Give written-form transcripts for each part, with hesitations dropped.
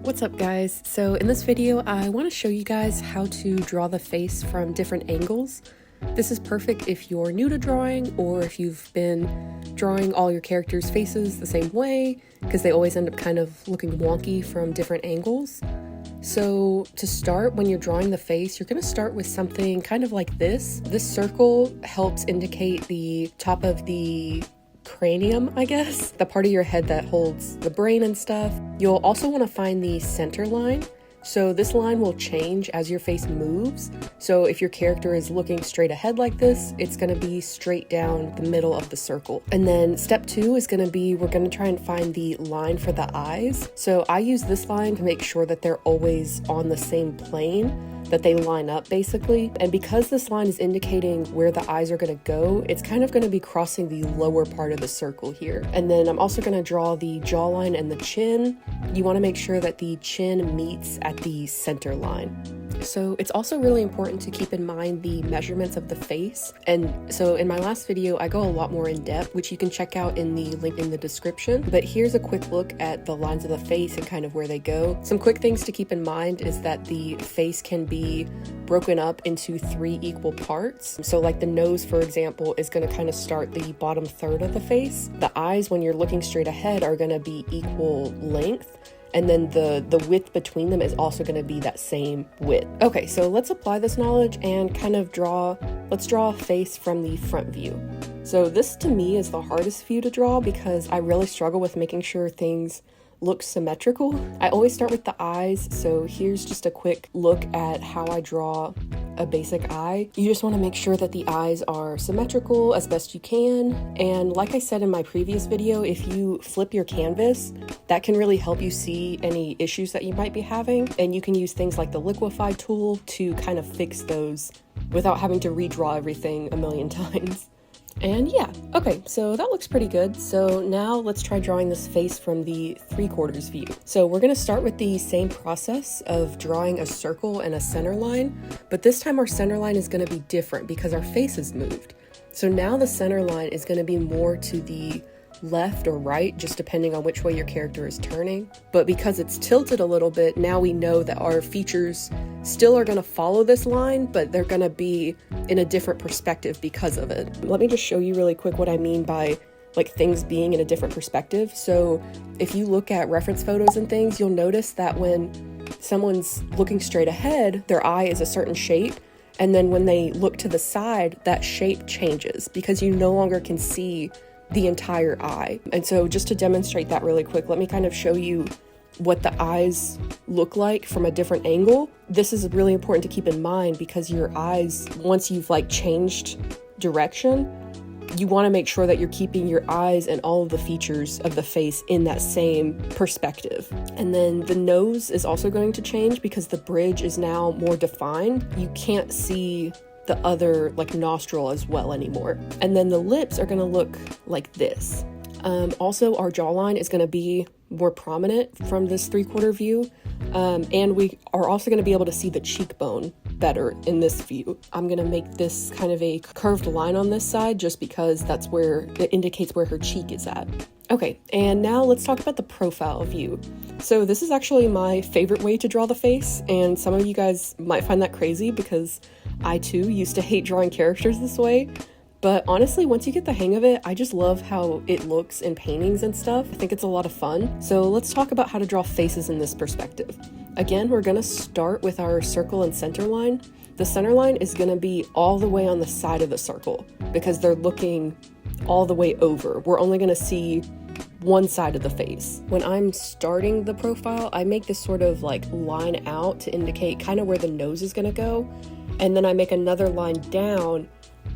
What's up guys? So in this video I want to show you guys how to draw the face from different angles. This is perfect if you're new to drawing or if you've been drawing all your characters' faces the same way, because they always end up kind of looking wonky from different angles. So to start, when you're drawing the face, you're going to start with something kind of like this. This circle helps indicate the top of the cranium, I guess, the part of your head that holds the brain and stuff. You'll also want to find the center line. So this line will change as your face moves. So if your character is looking straight ahead like this, it's going to be straight down the middle of the circle. And then step 2 is going to be, we're going to try and find the line for the eyes. So I use this line to make sure that they're always on the same plane, that they line up basically. And because this line is indicating where the eyes are going to go, it's kind of going to be crossing the lower part of the circle here. And then I'm also going to draw the jawline and the chin. You want to make sure that the chin meets at the center line. So it's also really important to keep in mind the measurements of the face. And so in my last video, I go a lot more in depth, which you can check out in the link in the description. But here's a quick look at the lines of the face and kind of where they go. Some quick things to keep in mind is that the face can be broken up into 3 equal parts. So like the nose, for example, is going to kind of start the bottom third of the face. The eyes, when you're looking straight ahead, are going to be equal length. And then the width between them is also going to be that same width. Okay, so let's apply this knowledge and kind of let's draw a face from the front view. So this to me is the hardest view to draw because I really struggle with making sure things look symmetrical. I always start with the eyes, so here's just a quick look at how I draw a basic eye. You just want to make sure that the eyes are symmetrical as best you can. And like I said in my previous video, if you flip your canvas, that can really help you see any issues that you might be having. And you can use things like the liquify tool to kind of fix those without having to redraw everything a million times. And yeah, okay, so that looks pretty good. So now let's try drawing this face from the 3/4 view. So we're gonna start with the same process of drawing a circle and a center line, but this time our center line is gonna be different because our face is moved. So now the center line is gonna be more to the left or right, just depending on which way your character is turning. But because it's tilted a little bit, now we know that our features still are going to follow this line, but they're going to be in a different perspective because of it. Let me just show you really quick what I mean by like things being in a different perspective. So if you look at reference photos and things, you'll notice that when someone's looking straight ahead, their eye is a certain shape. And then when they look to the side, that shape changes because you no longer can see the entire eye. And so just to demonstrate that really quick, let me kind of show you what the eyes look like from a different angle. This is really important to keep in mind because your eyes, once you've like changed direction, you want to make sure that you're keeping your eyes and all of the features of the face in that same perspective. And then the nose is also going to change because the bridge is now more defined. You can't see the other like nostril as well anymore. And then the lips are going to look like this. Also our jawline is going to be more prominent from this 3/4 view. And we are also going to be able to see the cheekbone better in this view. I'm going to make this kind of a curved line on this side just because that's where it indicates where her cheek is at. Okay, and now let's talk about the profile view. So this is actually my favorite way to draw the face, and some of you guys might find that crazy because I too used to hate drawing characters this way. But honestly, once you get the hang of it, I just love how it looks in paintings and stuff. I think it's a lot of fun. So let's talk about how to draw faces in this perspective. Again, we're gonna start with our circle and center line. The center line is gonna be all the way on the side of the circle because they're looking all the way over. We're only gonna see one side of the face. When I'm starting the profile, I make this sort of like line out to indicate kind of where the nose is gonna go. And then I make another line down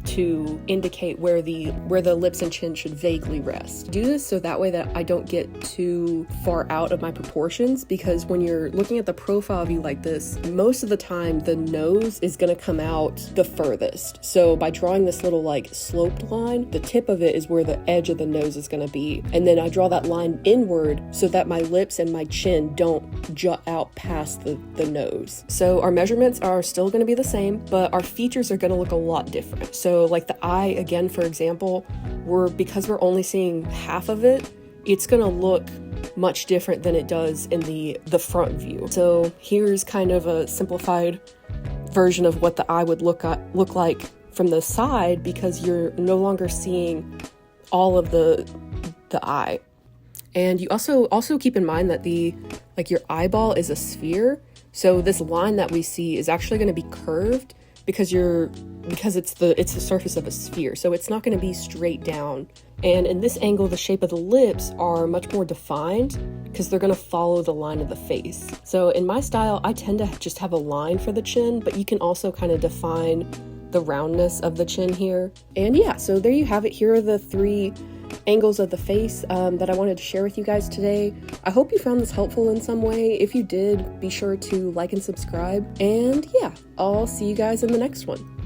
to indicate where the lips and chin should vaguely rest. Do this so that way that I don't get too far out of my proportions, because when you're looking at the profile view like this, most of the time the nose is going to come out the furthest. So by drawing this little like sloped line, the tip of it is where the edge of the nose is going to be. And then I draw that line inward so that my lips and my chin don't jut out past the nose. So our measurements are still going to be the same, but our features are going to look a lot different. So like the eye, again, for example, because we're only seeing half of it, it's going to look much different than it does in the front view. So here's kind of a simplified version of what the eye would look like from the side, because you're no longer seeing all of the eye. And you also keep in mind that your eyeball is a sphere, so this line that we see is actually going to be curved because it's the surface of a sphere, so it's not going to be straight down. And in this angle, the shape of the lips are much more defined because they're going to follow the line of the face. So in my style, I tend to just have a line for the chin, but you can also kind of define the roundness of the chin here. And yeah, so there you have it. Here are the 3 angles of the face that I wanted to share with you guys today. I hope you found this helpful in some way. If you did, be sure to like and subscribe. And yeah, I'll see you guys in the next one.